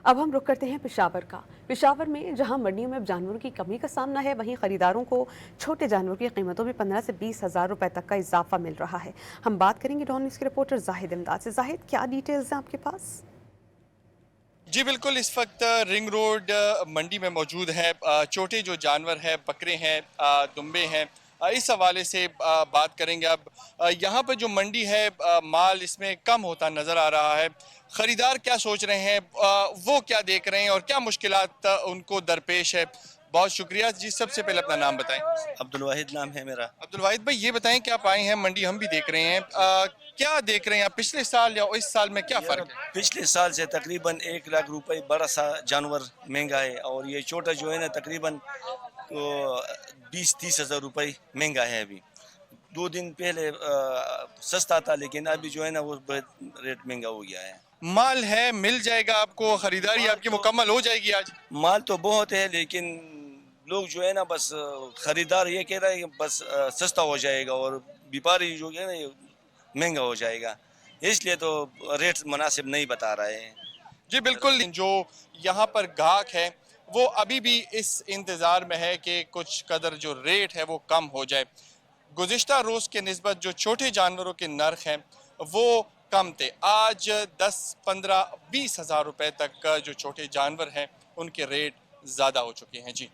अब हम रुख करते हैं पेशावर का। पेशावर में जहां मंडियों में अब जानवरों की कमी का सामना है, वहीं खरीदारों को छोटे जानवरों की कीमतों में 15 से 20 हज़ार रुपए तक का इजाफा मिल रहा है। हम बात करेंगे डॉन न्यूज़ के रिपोर्टर जाहिद इमदाद से। जाहिद, क्या डिटेल्स हैं आपके पास? जी बिल्कुल, इस वक्त रिंग रोड मंडी में मौजूद है। छोटे जो जानवर हैं, बकरे हैं, दुम्बे हैं, इस हवाले से बात करेंगे। अब यहाँ पर जो मंडी है, माल इसमें कम होता नज़र आ रहा है। ख़रीदार क्या सोच रहे हैं, वो क्या देख रहे हैं और क्या मुश्किलात उनको दरपेश है। बहुत शुक्रिया जी। सबसे पहले अपना नाम बताएं। अब्दुल वाहिद नाम है मेरा। अब्दुल वाहिद भाई, ये बताएं कि आप आए हैं मंडी, हम भी देख रहे हैं, क्या देख रहे हैं आप? पिछले साल या इस साल में क्या फ़र्क है? पिछले साल से तकरीबन 1 लाख रुपए बड़ा सा जानवर महंगा है, और ये छोटा जो है ना तकरीबन 20-30 हज़ार रुपये महंगा है। अभी 2 दिन पहले सस्ता था, लेकिन अभी जो है ना वो रेट महंगा हो गया है। माल है, मिल जाएगा आपको, खरीदारी आपकी मुकम्मल हो जाएगी आज? माल तो बहुत है, लेकिन लोग जो है ना बस खरीदार ये कह रहे हैं कि बस सस्ता हो जाएगा, और व्यापारी जो है ना ये महंगा हो जाएगा, इसलिए तो रेट मुनासिब नहीं बता रहे हैं। जी बिल्कुल, जो यहाँ पर गाहक है वो अभी भी इस इंतज़ार में है कि कुछ कदर जो रेट है वो कम हो जाए। गुज़िश्ता रोज़ के निस्बत जो छोटे जानवरों के नर्ख हैं वो कम थे। आज 10-15-20 हज़ार रुपए तक का जो छोटे जानवर हैं उनके रेट ज़्यादा हो चुके हैं। जी।